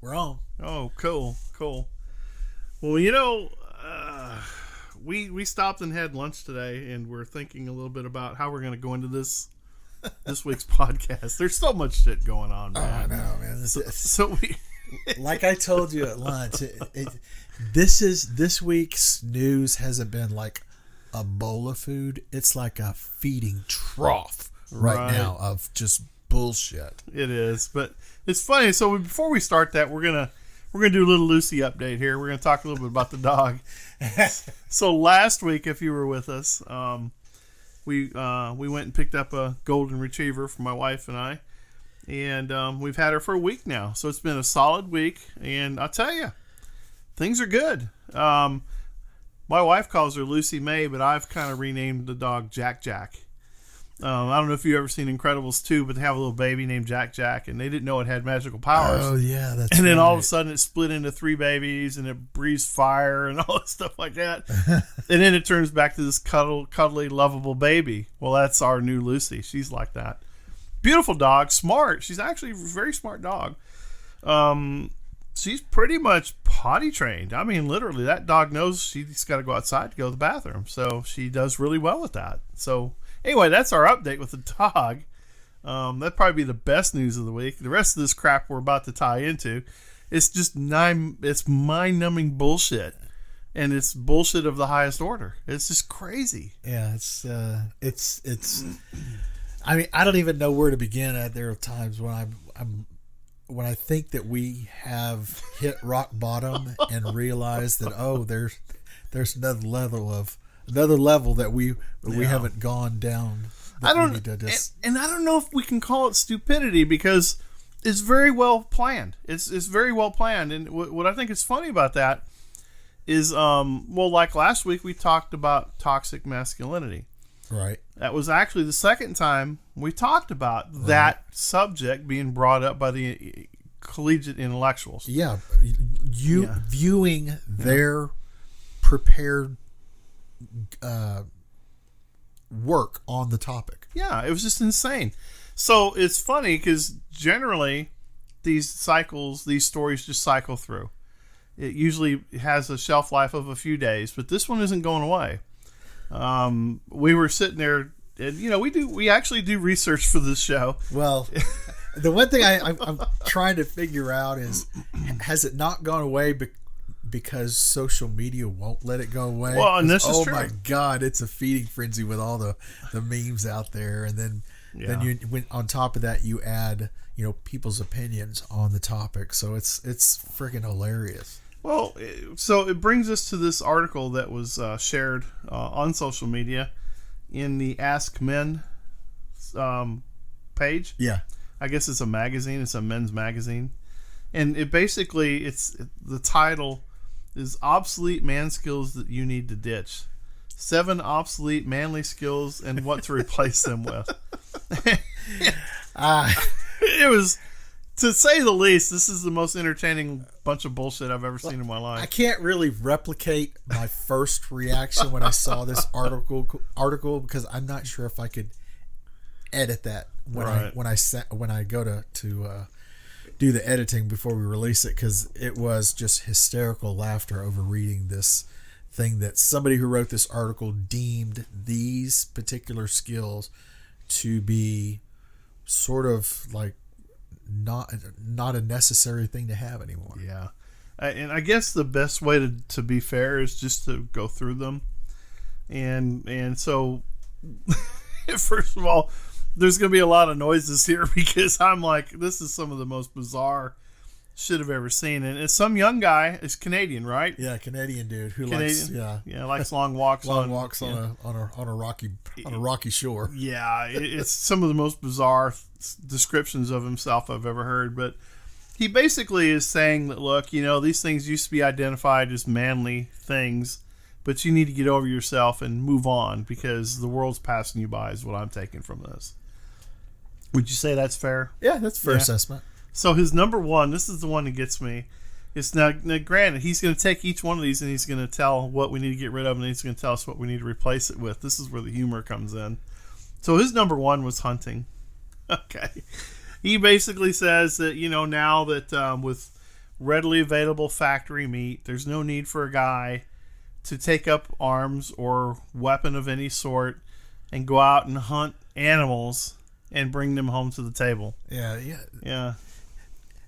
We're on. Oh, cool. Well, we stopped and had lunch today, and we're thinking a little bit about how we're going to go into this week's podcast. There's so much shit going on, Oh, I man. know, man. So we, Like I told you at lunch, this week's news hasn't been like a bowl of food. It's like a feeding trough right now of just bullshit. it is, but it's funny. So before we start that, we're gonna do a little Lucy update here. We're gonna talk a little bit about the dog. So last week, if you were with us, we went and picked up a golden retriever for my wife and I, and we've had her for a week now. So it's been a solid week, and I'll tell you, things are good. My wife calls her Lucy May, but I've kind of renamed the dog Jack Jack. I don't know if you've ever seen Incredibles 2, but they have a little baby named Jack Jack, and they didn't know it had magical powers. Oh, yeah, that's And then right. all of a sudden it split into 3 babies, and it breathes fire and all that stuff like that. And then it turns back to this cuddly, lovable baby. Well, that's our new Lucy. She's like that. Beautiful dog, smart. She's actually a very smart dog. She's pretty much potty trained. I mean, literally, that dog knows she's got to go outside to go to the bathroom. So she does really well with that. So anyway, that's our update with the dog. That'd probably be the best news of the week. The rest of this crap we're about to tie into, it's just it's mind-numbing bullshit, and it's bullshit of the highest order. It's just crazy. Yeah, it's. I mean, I don't even know where to begin. There are times when when I think that we have hit rock bottom and realize that there's another level that we haven't gone down. I don't, and I don't know if we can call it stupidity because it's very well planned. It's very well planned, and what I think is funny about that is, like last week we talked about toxic masculinity. Right. That was actually the second time we talked about that subject being brought up by the collegiate intellectuals. Yeah, viewing their prepared work on the topic. Yeah, it was just insane. So it's funny because generally these stories just cycle through. It usually has a shelf life of a few days, but this one isn't going away. We were sitting there, and we actually do research for this show. Well, the one thing I'm trying to figure out is, has it not gone away because social media won't let it go away? Well, and this is true. Oh my God, it's a feeding frenzy with all the memes out there, and then on top of that you add people's opinions on the topic, so it's freaking hilarious. Well, so it brings us to this article that was shared on social media in the Ask Men page. Yeah. I guess it's a magazine. It's a men's magazine. And it basically, the title is Obsolete Man Skills That You Need to Ditch. 7 obsolete manly skills and what to replace them with. It was, to say the least, this is the most entertaining bunch of bullshit I've ever seen in my life. I can't really replicate my first reaction when I saw this article because I'm not sure if I could edit that when I go to do the editing before we release it, because it was just hysterical laughter over reading this thing that somebody who wrote this article deemed these particular skills to be sort of like not a necessary thing to have anymore. Yeah. And I guess the best way to be fair is just to go through them. And so, first of all, there's going to be a lot of noises here because I'm like, this is some of the most bizarre shit I've ever seen. And it's some young guy, is Canadian, right? Yeah, Canadian dude who likes long walks on a rocky shore. Yeah, it's some of the most bizarre descriptions of himself I've ever heard. But he basically is saying that, look, these things used to be identified as manly things, but you need to get over yourself and move on because the world's passing you by is what I'm taking from this. Would you say that's fair? Yeah, that's a fair assessment. So his number one, this is the one that gets me. It's now granted, he's going to take each one of these and he's going to tell what we need to get rid of, and he's going to tell us what we need to replace it with. This is where the humor comes in. So his number one was hunting. Okay. He basically says that, now that readily available factory meat. There's no need for a guy to take up arms or weapon of any sort and go out and hunt animals and bring them home to the table. Yeah.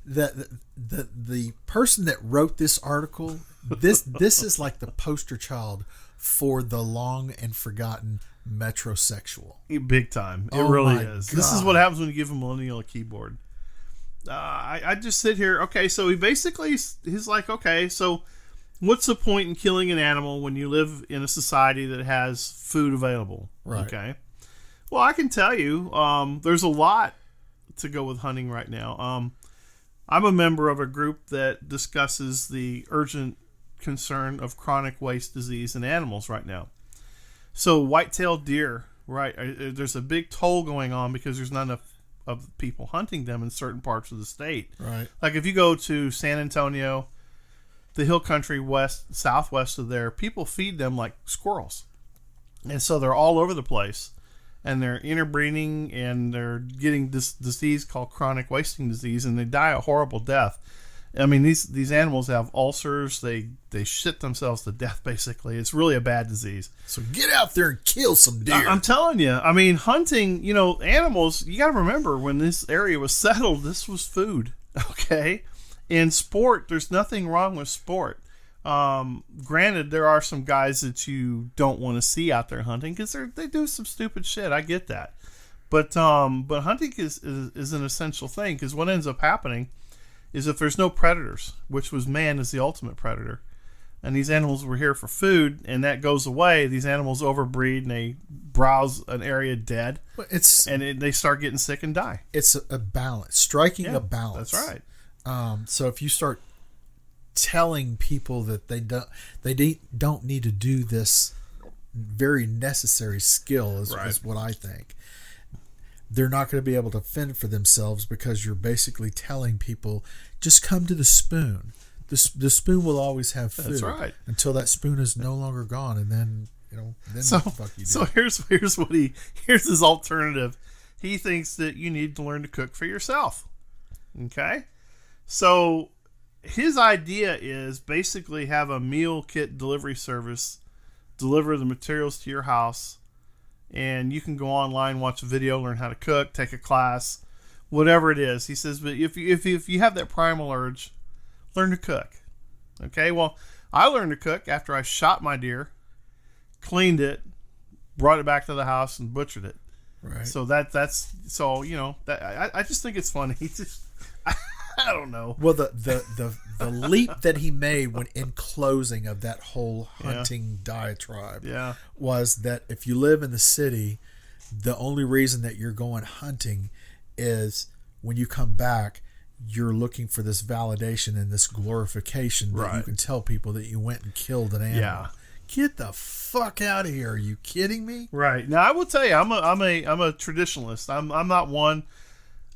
The person that wrote this article, this is like the poster child for the long and forgotten metrosexual. Big time. It really is. God. This is what happens when you give a millennial a keyboard. I just sit here. Okay, so he's like, okay, so what's the point in killing an animal when you live in a society that has food available? Right. Okay. Well, I can tell you, there's a lot to go with hunting right now. I'm a member of a group that discusses the urgent concern of chronic waste disease in animals right now. So white-tailed deer, right? There's a big toll going on because there's not enough of people hunting them in certain parts of the state. Right. Like if you go to San Antonio, the hill country southwest of there, people feed them like squirrels. And so they're all over the place. And they're interbreeding and they're getting this disease called chronic wasting disease, and they die a horrible death. I mean, these animals have ulcers. They shit themselves to death, basically. It's really a bad disease. So get out there and kill some deer. I'm telling you. I mean, hunting, animals, you got to remember when this area was settled, this was food, okay? In sport, there's nothing wrong with sport. Granted, there are some guys that you don't want to see out there hunting because they do some stupid shit. I get that. But hunting is an essential thing, because what ends up happening is if there's no predators, which was man is the ultimate predator, and these animals were here for food, and that goes away, these animals overbreed and they browse an area dead, they start getting sick and die. It's a balance, striking a balance. That's right. So if you start telling people that they don't need to do this very necessary skill is what I think. They're not going to be able to fend for themselves, because you're basically telling people, just come to the spoon. The spoon will always have food. That's right. Until that spoon is no longer gone, and then so, what the fuck you do. So here's his alternative. He thinks that you need to learn to cook for yourself. Okay? So his idea is basically have a meal kit delivery service deliver the materials to your house, and you can go online, watch a video, learn how to cook, take a class, whatever it is. He says, but if you have that primal urge, learn to cook. Okay, well, I learned to cook after I shot my deer, cleaned it, brought it back to the house, and butchered it. Right. So I just think it's funny. I don't know. Well, the leap that he made when in closing of that whole hunting diatribe was that if you live in the city, the only reason that you're going hunting is when you come back, you're looking for this validation and this glorification that you can tell people that you went and killed an animal. Yeah. Get the fuck out of here! Are you kidding me? Right. Now I will tell you, I'm a traditionalist. I'm not one.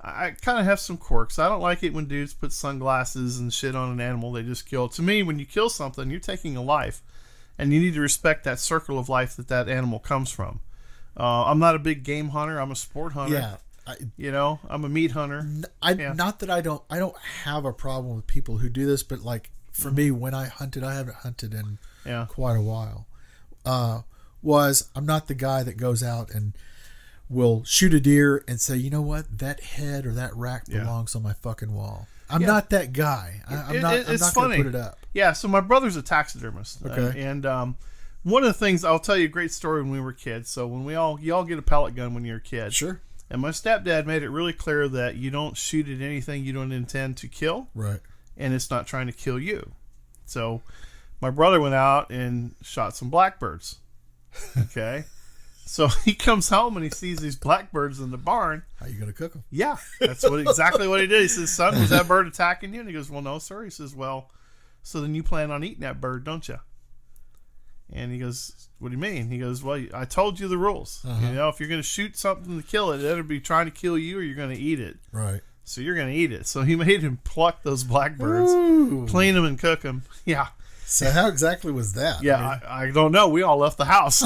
I kind of have some quirks. I don't like it when dudes put sunglasses and shit on an animal they just killed. To me, when you kill something, you're taking a life, and you need to respect that circle of life that animal comes from. I'm not a big game hunter. I'm a sport hunter. Yeah. I'm a meat hunter. Not that I don't have a problem with people who do this, but like for me, when I hunted, I haven't hunted in quite a while. I'm not the guy that goes out and will shoot a deer and say, you know what, that head or that rack belongs on my fucking wall. I'm not that guy. I'm not going to put it up. Yeah, so my brother's a taxidermist. Okay. And one of the things, I'll tell you a great story when we were kids. So when you all get a pellet gun when you're a kid. Sure. And my stepdad made it really clear that you don't shoot at anything you don't intend to kill. Right. And it's not trying to kill you. So my brother went out and shot some blackbirds. Okay. So he comes home and he sees these blackbirds in the barn. How you going to cook them? Yeah, that's exactly what he did. He says, son, was that bird attacking you? And he goes, well, no, sir. He says, well, so then you plan on eating that bird, don't you? And he goes, what do you mean? He goes, well, I told you the rules. Uh-huh. If you're going to shoot something to kill it, it'll be trying to kill you or you're going to eat it. Right. So you're going to eat it. So he made him pluck those blackbirds, clean them and cook them. Yeah. So how exactly was that? Yeah, I don't know. We all left the house.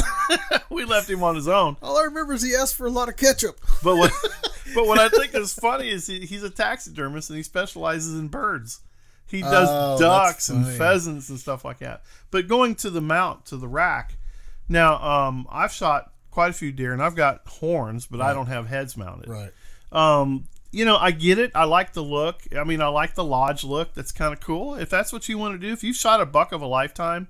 We left him on his own. All I remember is he asked for a lot of ketchup. But what I think is funny is he's a taxidermist and he specializes in birds. He does ducks and pheasants and stuff like that. But going to the mount, to the rack. Now, I've shot quite a few deer, and I've got horns, but I don't have heads mounted. Right. I get it. I like the look. I mean, I like the lodge look. That's kind of cool. If that's what you want to do, if you shot a buck of a lifetime,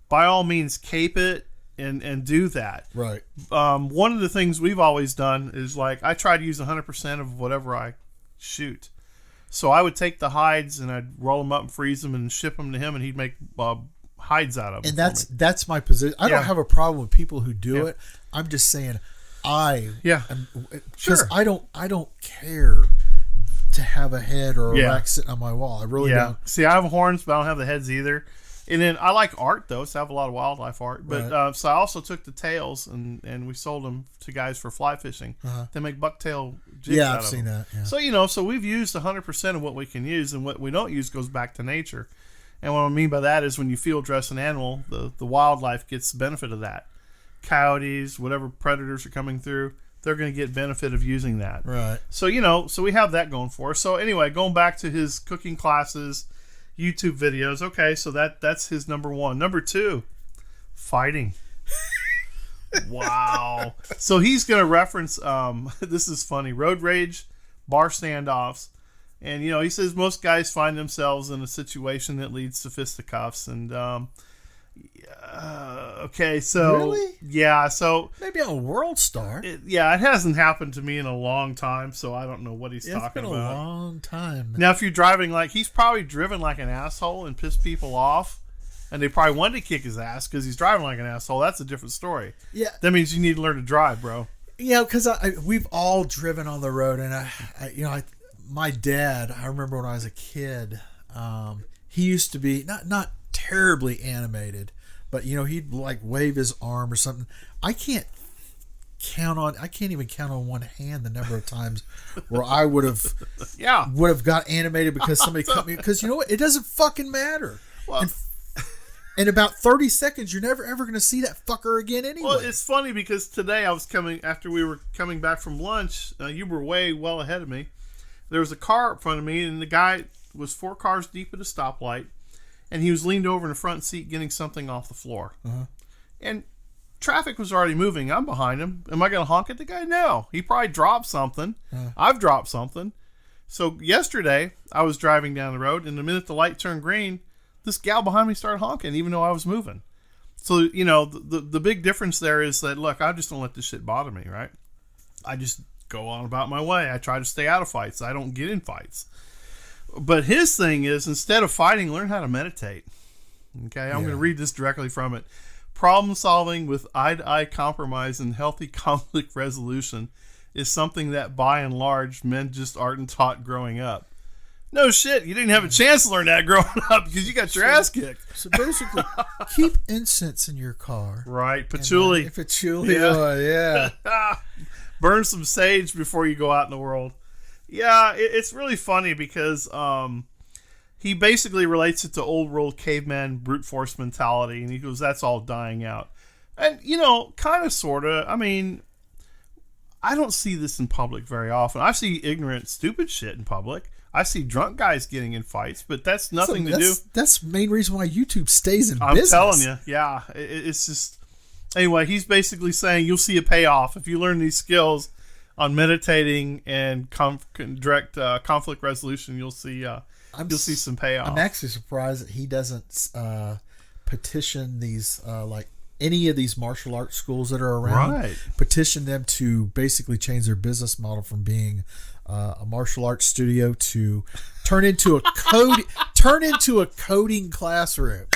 by all means, cape it and do that. Right. One of the things we've always done is, like, I try to use 100% of whatever I shoot. So I would take the hides and I'd roll them up and freeze them and ship them to him, and he'd make hides out of them. And that's my position. I don't have a problem with people who do it. I'm just saying, because I don't care to have a head or a rack sitting on my wall. I really don't. See, I have horns, but I don't have the heads either. And then I like art, though, so I have a lot of wildlife art. But so I also took the tails and we sold them to guys for fly fishing. They make bucktail jigs out of them. I've seen that. Yeah. So, so we've used 100% of what we can use, and what we don't use goes back to nature. And what I mean by that is when you field dress an animal, the wildlife gets the benefit of that. Coyotes, whatever predators are coming through, they're going to get benefit of using that. Right. So, so we have that going for us. So anyway, going back to his cooking classes, YouTube videos. Okay, so that's his number one. Number two, fighting. Wow. So he's going to reference, this is funny, road rage, bar standoffs. And, he says most guys find themselves in a situation that leads to fisticuffs. And, okay, so. Really? Yeah, so. Maybe on a World Star. It hasn't happened to me in a long time, so I don't know what he's talking about. It's been a long time. Now, if you're driving he's probably driven like an asshole and pissed people off, and they probably wanted to kick his ass because he's driving like an asshole. That's a different story. Yeah. That means you need to learn to drive, bro. Yeah, because we've all driven on the road, and my dad, I remember when I was a kid, he used to be not terribly animated, but he'd like wave his arm or something. I can't even count on one hand the number of times where I would have got animated because somebody cut me, because you know what, it doesn't fucking matter. Well, in about 30 seconds you're never ever going to see that fucker again anyway. Well, it's funny because today after we were coming back from lunch, you were way well ahead of me. There was a car in front of me, and the guy was 4 cars deep at a stoplight, and he was leaned over in the front seat getting something off the floor. And traffic was already moving. I'm behind him. Am I going to honk at the guy? No. He probably dropped something. I've dropped something. So yesterday, I was driving down the road, and the minute the light turned green, this gal behind me started honking, even though I was moving. So, the big difference there is that, look, I just don't let this shit bother me, right? I just go on about my way. I try to stay out of fights. I don't get in fights. But his thing is, instead of fighting, learn how to meditate. Okay, I'm going to read this directly from it. Problem solving with eye-to-eye compromise and healthy conflict resolution is something that, by and large, men just aren't taught growing up. No shit, you didn't have a chance to learn that growing up because you got your ass kicked. So basically, keep incense in your car. Right, patchouli. Patchouli, yeah. Burn some sage before you go out in the world. Yeah, it's really funny because he basically relates it to old world caveman brute force mentality, and he goes, that's all dying out. And, kind of, sort of. I mean, I don't see this in public very often. I see ignorant, stupid shit in public. I see drunk guys getting in fights, but that's nothing to do. That's the main reason why YouTube stays in business. I'm telling you, yeah. It's just... Anyway, he's basically saying you'll see a payoff if you learn these skills on meditating and direct conflict resolution. You'll see some payoff. I'm actually surprised that he doesn't petition these any of these martial arts schools that are around. Right. Petition them to basically change their business model from being a martial arts studio to turn into a coding classroom.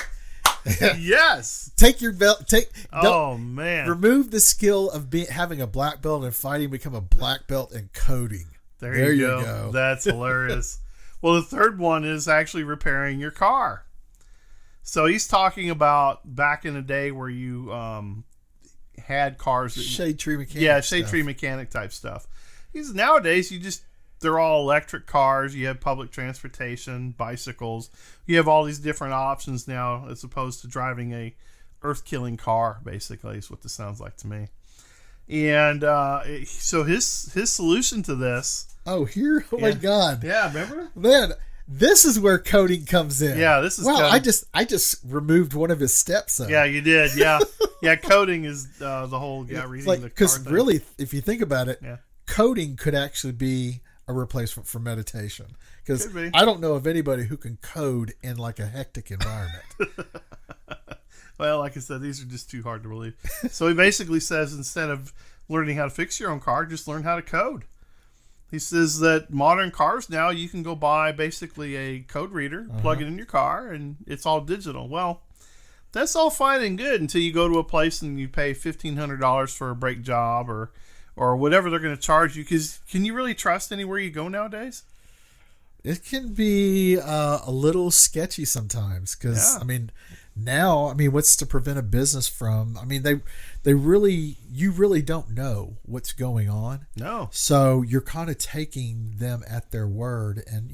Yes. Take your belt. Man. Remove the skill of having a black belt in fighting. Become a black belt in coding. There you go. That's hilarious. Well, the third one is actually repairing your car. So he's talking about back in the day where you had cars. Shade tree mechanic. Yeah, shade tree mechanic type stuff. Nowadays, they're all electric cars. You have public transportation, bicycles. You have all these different options now as opposed to driving a earth-killing car, basically, is what this sounds like to me. And so his solution to this... Oh, my God. Yeah, remember? Man, This is where coding comes in. Yeah, this is well. coding. I just removed one of his steps. Though. Yeah, you did. Yeah, yeah. Coding is the whole reading like, the because card really, if you think about it, yeah. coding could actually be a replacement for meditation. Because Could be. I don't know of anybody who can code in like a hectic environment. Well, like I said, these are just too hard to believe. So he basically says instead of learning how to fix your own car, just learn how to code. He says that modern cars now, you can go buy basically a code reader, plug it in your car, and it's all digital. Well, that's all fine and good until you go to a place and you pay $1,500 for a brake job or whatever they're going to charge you. Because can you really trust anywhere you go nowadays? It can be a little sketchy sometimes because, Yeah. I mean, now, I mean, what's to prevent a business from, I mean, you really don't know what's going on. No. So you're kind of taking them at their word and,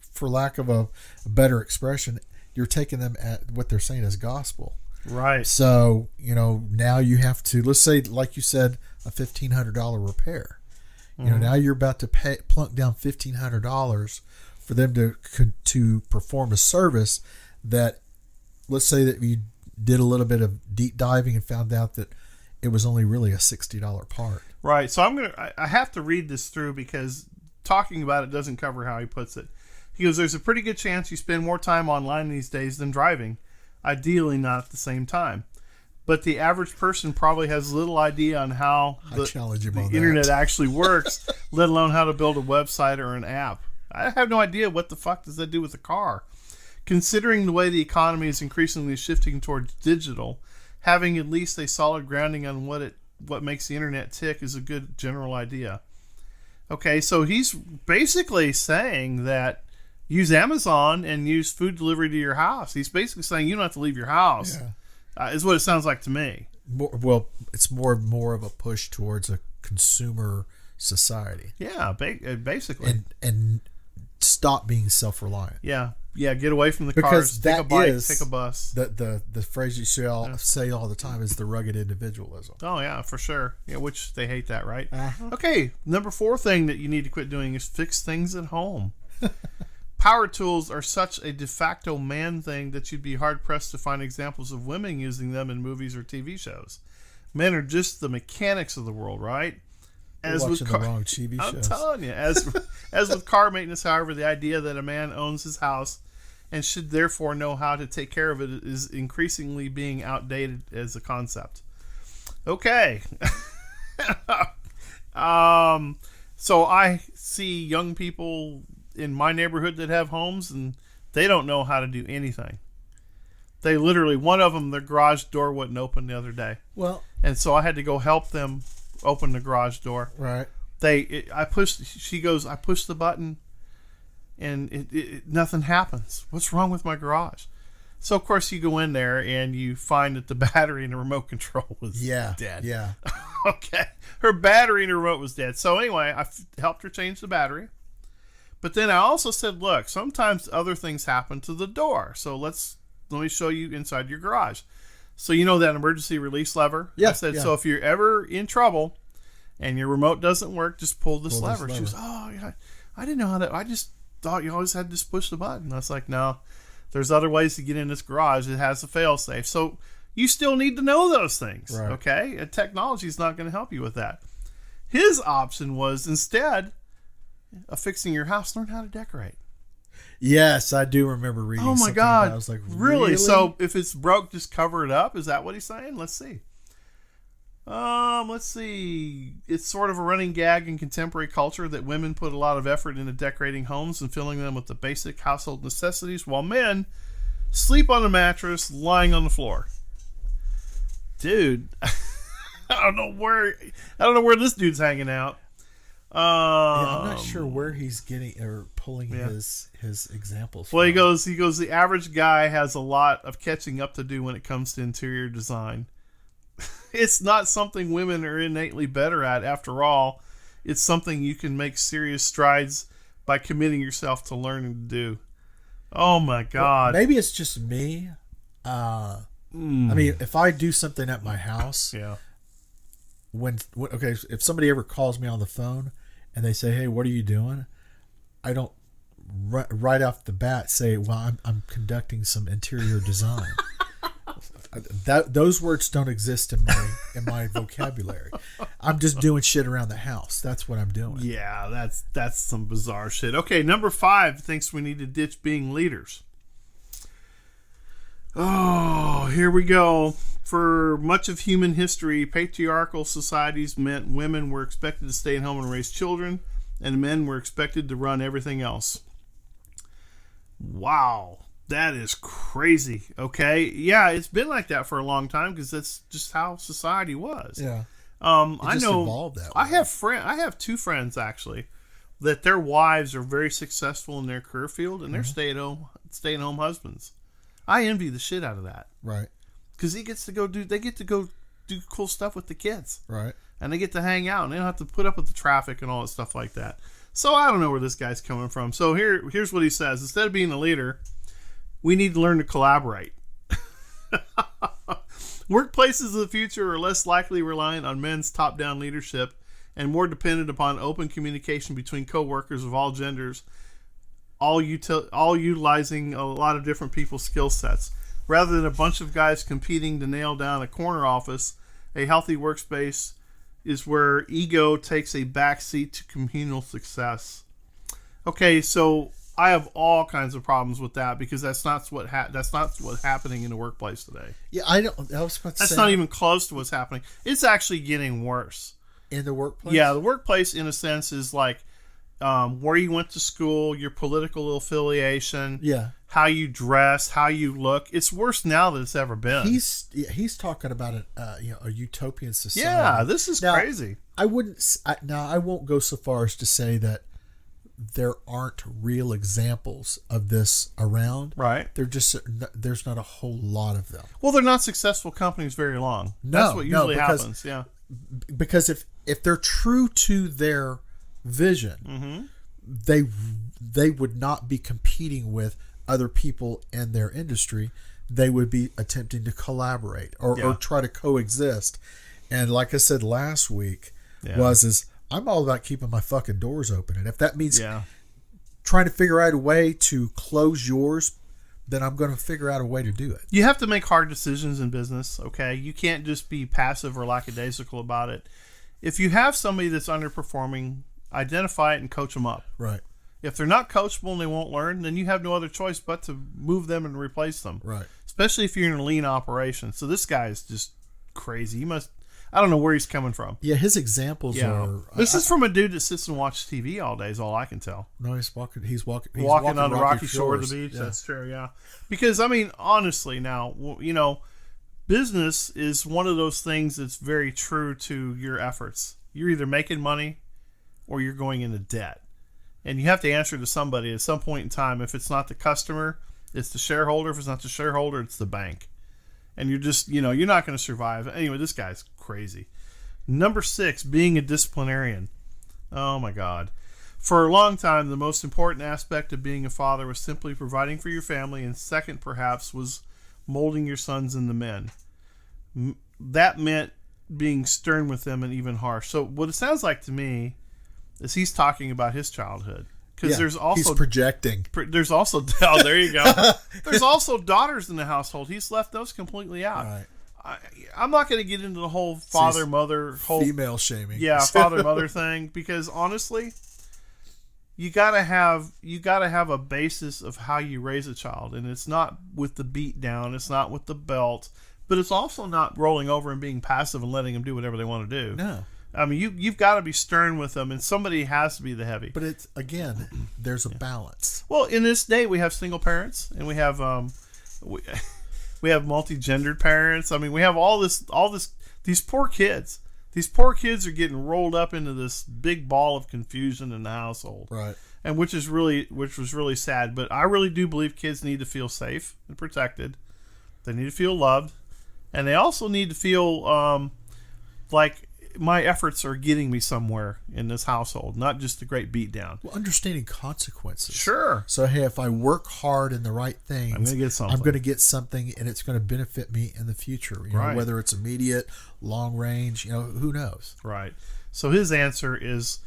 for lack of a better expression, you're taking them at what they're saying as gospel. Right. So, now you have to, let's say, like you said, a $1,500 repair. Now you're about to plunk down $1,500 for them to perform a service that, let's say that you did a little bit of deep diving and found out that it was only really a $60 part. Right. So I have to read this through because talking about it doesn't cover how he puts it. He goes, there's a pretty good chance you spend more time online these days than driving, ideally not at the same time. But the average person probably has little idea on how the internet actually works, let alone how to build a website or an app. I have no idea what the fuck does that do with a car. Considering the way the economy is increasingly shifting towards digital, having at least a solid grounding on what makes the internet tick is a good general idea. Okay, so he's basically saying that use Amazon and use food delivery to your house. He's basically saying you don't have to leave your house. Yeah. Is what it sounds like to me. Well, it's more of a push towards a consumer society. Yeah, basically. And stop being self-reliant. Yeah, get away from the because cars. Take a bike, take a bus. The phrase you say all the time is the rugged individualism. Oh yeah, for sure. Yeah, which they hate that, right? Uh-huh. Okay, number 4 thing that you need to quit doing is fix things at home. Power tools are such a de facto man thing that you'd be hard-pressed to find examples of women using them in movies or TV shows. Men are just the mechanics of the world, right? As watching the wrong TV shows. I'm telling you. As with car maintenance, however, the idea that a man owns his house and should therefore know how to take care of it is increasingly being outdated as a concept. Okay. So I see young people in my neighborhood that have homes and they don't know how to do anything. They literally, one of them, their garage door wouldn't open the other day. Well, and so I had to go help them open the garage door. Right. I pushed the button and nothing happens. What's wrong with my garage? So of course you go in there and you find that the battery in the remote control was dead. Yeah. Okay. Her battery in the remote was dead. So anyway, I helped her change the battery. But then I also said, look, sometimes other things happen to the door. So let me show you inside your garage. So you know that emergency release lever? Yeah. I said, so if you're ever in trouble and your remote doesn't work, just pull this lever. She was, oh, yeah, I didn't know how to. I just thought you always had to just push the button. I was like, no, there's other ways to get in this garage. It has a fail-safe. So you still need to know those things, right. Okay? And technology is not going to help you with that. His option was, instead of fixing your house, learn how to decorate. Yes, I do remember reading. Oh my God! I was like, really? So if it's broke, just cover it up. Is that what he's saying? Let's see. Let's see. It's sort of a running gag in contemporary culture that women put a lot of effort into decorating homes and filling them with the basic household necessities, while men sleep on a mattress, lying on the floor. Dude, I don't know where this dude's hanging out. I'm not sure where he's getting or pulling his examples from. Well, he goes, the average guy has a lot of catching up to do when it comes to interior design. It's not something women are innately better at. After all, it's something you can make serious strides by committing yourself to learning to do. Oh my God. Well, maybe it's just me. I mean, if I do something at my house, if somebody ever calls me on the phone and they say, "Hey, what are you doing?" I don't right off the bat say, well, I'm conducting some interior design. Those words don't exist in my vocabulary. I'm just doing shit around the house. That's what I'm doing. Yeah, that's some bizarre shit. Okay, number 5 thinks we need to ditch being leaders. Oh, here we go. For much of human history, patriarchal societies meant women were expected to stay at home and raise children, and men were expected to run everything else. Wow. That is crazy. Okay, yeah, it's been like that for a long time because that's just how society was. Yeah, I know. Evolved that way. I have 2 friends actually that their wives are very successful in their career field, and they're stay-at-home husbands. I envy the shit out of that. Right. Because they get to go do cool stuff with the kids. Right. And they get to hang out, and they don't have to put up with the traffic and all that stuff like that. So I don't know where this guy's coming from. So here's what he says: instead of being a leader, we need to learn to collaborate. Workplaces of the future are less likely reliant on men's top-down leadership and more dependent upon open communication between co-workers of all genders, all utilizing a lot of different people's skill sets. Rather than a bunch of guys competing to nail down a corner office, a healthy workspace is where ego takes a backseat to communal success. Okay, so I have all kinds of problems with that because that's not what's happening in the workplace today. Yeah, I was about to say that's not even close to what's happening. It's actually getting worse in the workplace. Yeah, the workplace, in a sense, is like where you went to school, your political affiliation, how you dress, how you look. It's worse now than it's ever been. He's talking about a utopian society. Yeah, this is crazy. I won't go so far as to say that there aren't real examples of this around. Right. There's not a whole lot of them. Well, they're not successful companies very long. That's what usually happens. Yeah. Because if they're true to their vision, they would not be competing with other people in their industry. They would be attempting to collaborate or try to coexist. And like I said last week, I'm all about keeping my fucking doors open. And if that means trying to figure out a way to close yours, then I'm going to figure out a way to do it. You have to make hard decisions in business, okay? You can't just be passive or lackadaisical about it. If you have somebody that's underperforming, identify it and coach them up. Right. If they're not coachable and they won't learn, then you have no other choice but to move them and replace them. Right. Especially if you're in a lean operation. So this guy is just crazy. I don't know where he's coming from. Yeah, his examples are... This is from a dude that sits and watches TV all day is all I can tell. No, he's walking on the rocky shore of the beach. Yeah. That's true, yeah. Because, I mean, honestly now, business is one of those things that's very true to your efforts. You're either making money or you're going into debt. And you have to answer to somebody at some point in time. If it's not the customer, it's the shareholder. If it's not the shareholder, it's the bank. And you're just, you're not going to survive. Anyway, this guy's crazy. Number 6, being a disciplinarian. Oh my God. For a long time, the most important aspect of being a father was simply providing for your family, and second, perhaps, was molding your sons into men. That meant being stern with them and even harsh. So what it sounds like to me is he's talking about his childhood. Because there's also he's projecting. There's also there you go. There's also daughters in the household. He's left those completely out. Right. I'm not going to get into the whole father mother female shaming. Yeah, father mother thing, because honestly, you gotta have a basis of how you raise a child, and it's not with the beat down. It's not with the belt, but it's also not rolling over and being passive and letting them do whatever they want to do. No. I mean, you've got to be stern with them, and somebody has to be the heavy. But it's, again, there's a balance. Well, in this day, we have single parents, and we have we have multi-gendered parents. I mean, we have all this. These poor kids. These poor kids are getting rolled up into this big ball of confusion in the household. Right. And which was really sad. But I really do believe kids need to feel safe and protected. They need to feel loved, and they also need to feel like my efforts are getting me somewhere in this household, not just a great beat down. Well, understanding consequences. Sure. So, hey, if I work hard in the right things, I'm going to get something. I'm going to get something, and it's going to benefit me in the future. You know, whether it's immediate, long range, who knows? Right. So his answer is,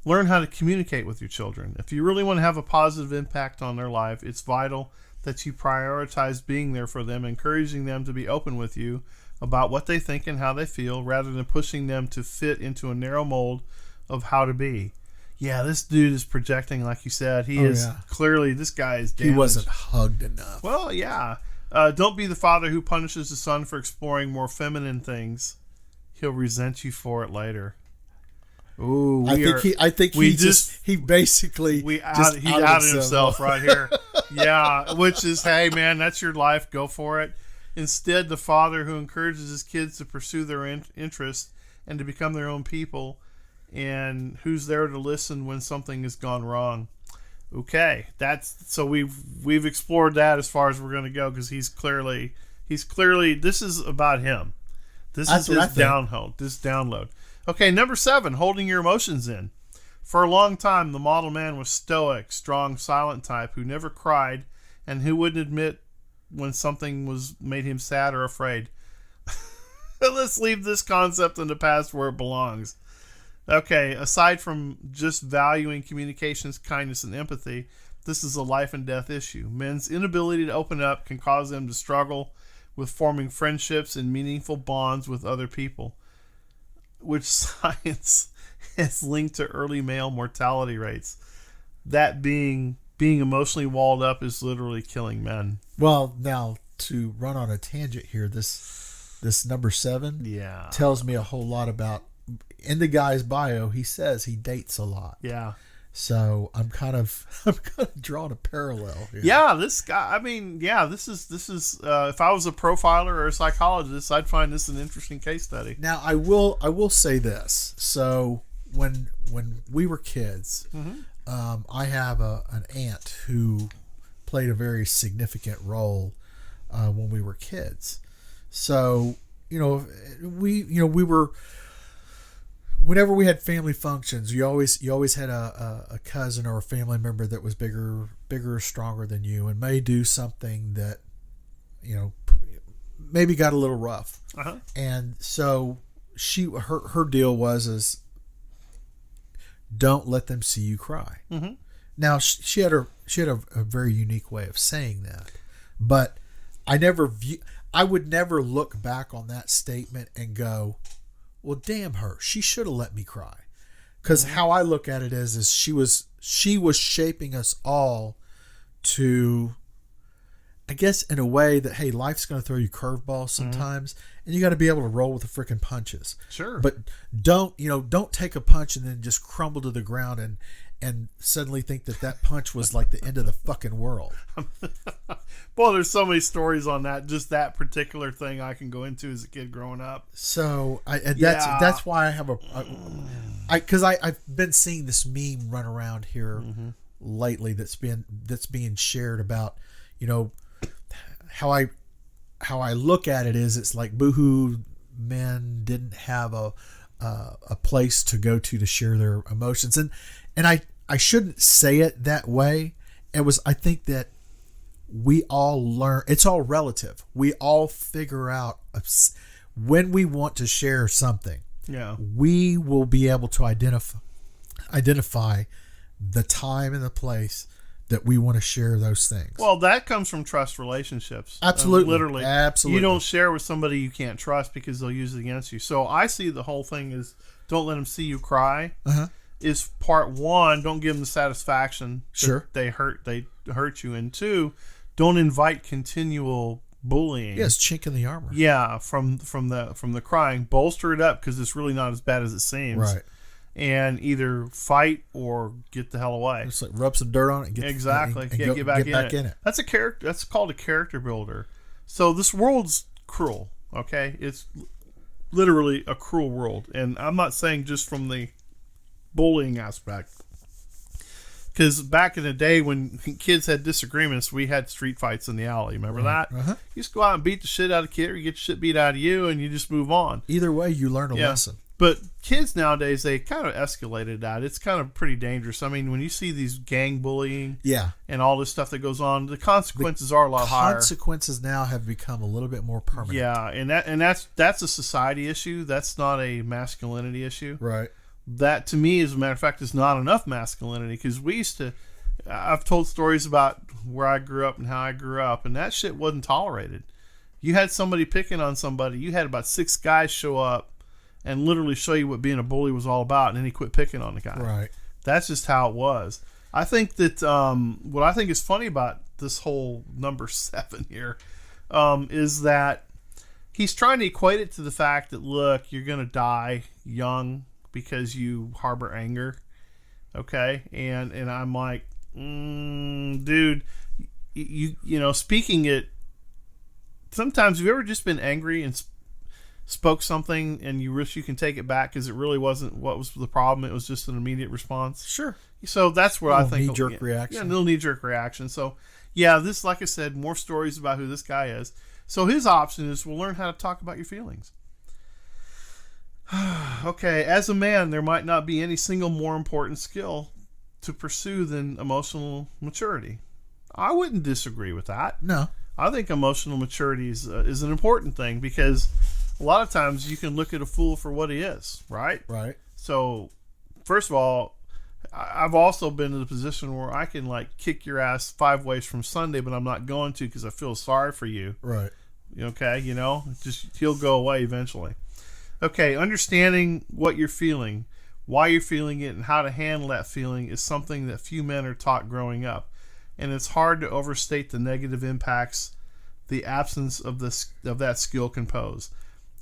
Learn how to communicate with your children. If you really want to have a positive impact on their life, it's vital that you prioritize being there for them, encouraging them to be open with you about what they think and how they feel, rather than pushing them to fit into a narrow mold of how to be. Yeah, this dude is projecting, like you said. He is clearly, this guy is damaged. He wasn't hugged enough. Well, yeah. Don't be the father who punishes his son for exploring more feminine things. He'll resent you for it later. Ooh, I think he basically he outed himself right here. Yeah, which is, hey man, that's your life. Go for it. Instead, the father who encourages his kids to pursue their interests and to become their own people, and who's there to listen when something has gone wrong. Okay, so we've explored that as far as we're going to go, because he's clearly this is about him. This is his download. Okay, number 7, holding your emotions in. For a long time, the model man was stoic, strong, silent type who never cried and who wouldn't admit when something made him sad or afraid. Let's leave this concept in the past where it belongs. Okay, aside from just valuing communications, kindness, and empathy, this is a life and death issue. Men's inability to open up can cause them to struggle with forming friendships and meaningful bonds with other people, which science has linked to early male mortality rates. That being emotionally walled up is literally killing men. Well, now to run on a tangent here, this number 7 tells me a whole lot about. In the guy's bio, he says he dates a lot. Yeah. So I'm kind of drawing a parallel here. Yeah, this guy. I mean, yeah, this is. If I was a profiler or a psychologist, I'd find this an interesting case study. Now, I will say this. So when we were kids, I have an aunt who played a very significant role when we were kids. So we were. Whenever we had family functions, you always had a cousin or a family member that was bigger or stronger than you, and may do something that maybe got a little rough. And so her deal was don't let them see you cry. Now she had a very unique way of saying that, but I would never look back on that statement and go, well, damn her, she should have let me cry. Because how I look at it is she was shaping us all to, I guess, in a way that, hey, life's going to throw you curveballs sometimes, and you got to be able to roll with the freaking punches. Sure. But don't take a punch and then just crumble to the ground and suddenly think that punch was like the end of the fucking world. Boy, there's so many stories on that. Just that particular thing I can go into as a kid growing up. So that's why I have because I've been seeing this meme run around here lately that's being shared about how I look at it is it's like boohoo men didn't have a place to go to share their emotions, and I shouldn't say it that way. I think that we all learn. It's all relative. We all figure out when we want to share something. Yeah, we will be able to identify the time and the place that we want to share those things. Well, that comes from trust relationships. Absolutely. Literally. Absolutely. You don't share with somebody you can't trust because they'll use it against you. So I see the whole thing as don't let them see you cry. Is part 1, don't give them the satisfaction that they hurt you, and 2, don't invite continual bullying. Yes, chink in the armor. Yeah, from the crying, bolster it up because it's really not as bad as it seems. Right. And either fight or get the hell away. Just like rub some dirt on it and get back in it. That's a character. That's called a character builder. So this world's cruel. Okay, it's literally a cruel world, and I'm not saying just from the bullying aspect, because back in the day when kids had disagreements, we had street fights in the alley. Remember that? You just go out and beat the shit out of a kid, or you get the shit beat out of you, and you just move on. Either way, you learn a lesson. But kids nowadays, they kind of escalated that. It's kind of pretty dangerous. I mean, when you see these gang bullying and all this stuff that goes on, the consequences are a lot higher. Consequences now have become a little bit more permanent. Yeah, and that's a society issue. That's not a masculinity issue. Right. that to me, as a matter of fact, is not enough masculinity, because I've told stories about where I grew up and how I grew up, and that shit wasn't tolerated. You had somebody picking on somebody, you had about 6 guys show up and literally show you what being a bully was all about, and then he quit picking on the guy. Right. That's just how it was. I think that what I think is funny about this whole number 7 here is that he's trying to equate it to the fact that, look, you're going to die young because you harbor anger. Okay? And I'm like, dude, you know, speaking it, sometimes have you ever just been angry and spoke something and you wish you can take it back because it really wasn't what was the problem? It was just an immediate response. Sure. So that's what I think. Knee-jerk reaction. Yeah, a little knee-jerk reaction. So, yeah, this, like I said, more stories about who this guy is. So his option is, we'll learn how to talk about your feelings. Okay, as a man, there might not be any single more important skill to pursue than emotional maturity. I wouldn't disagree with that. No. I think emotional maturity is an important thing, because a lot of times you can look at a fool for what he is, right? Right. So, first of all, I've also been in the position where I can, like, kick your ass 5 ways from Sunday, but I'm not going to because I feel sorry for you. Right. Okay, you know, just he'll go away eventually. Okay, understanding what you're feeling, why you're feeling it, and how to handle that feeling is something that few men are taught growing up. And it's hard to overstate the negative impacts the absence of that skill can pose.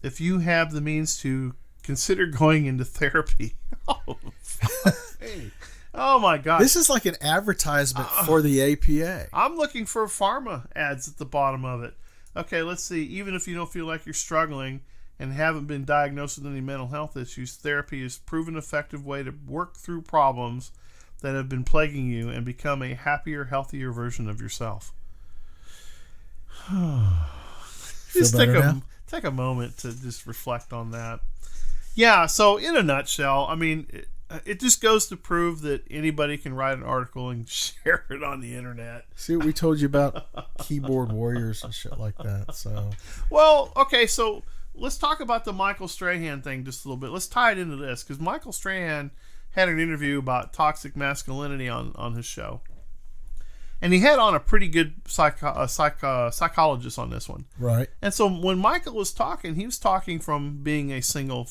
If you have the means to, consider going into therapy. Oh my God. This is like an advertisement for the APA. I'm looking for pharma ads at the bottom of it. Okay, let's see. Even if you don't feel like you're struggling and haven't been diagnosed with any mental health issues, therapy is a proven effective way to work through problems that have been plaguing you and become a happier, healthier version of yourself. Just take a moment to just reflect on that. Yeah, so in a nutshell, I mean, it just goes to prove that anybody can write an article and share it on the internet. See what we told you about keyboard warriors and shit like that. So, well, okay, so let's talk about the Michael Strahan thing just a little bit. Let's tie it into this, because Michael Strahan had an interview about toxic masculinity on his show. And he had on a pretty good psychologist on this one. Right. And so when Michael was talking, he was talking from being a single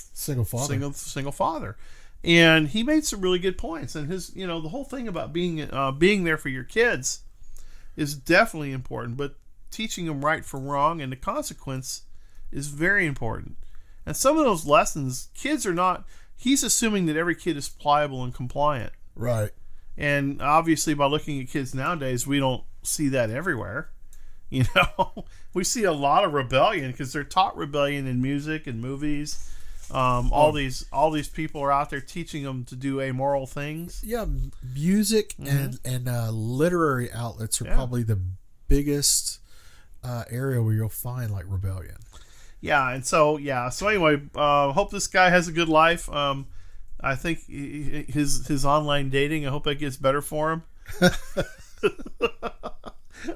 father. And he made some really good points. And his, you know, the whole thing about being there for your kids is definitely important. But teaching them right from wrong and the consequence is very important. And some of those lessons, kids are not. He's assuming that every kid is pliable and compliant. Right. And obviously, by looking at kids nowadays, we don't see that everywhere. You know, we see a lot of rebellion because they're taught rebellion in music and movies. All these people are out there teaching them to do amoral things. Yeah, music and literary outlets are probably the biggest area where you'll find like rebellion. Yeah, and so anyway, hope this guy has a good life. I think his online dating, I hope that gets better for him.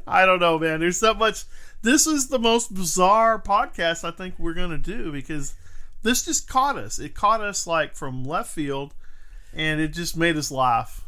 I don't know, man. There's so much. This is the most bizarre podcast I think we're going to do, because this just caught us. It caught us like from left field, and it just made us laugh.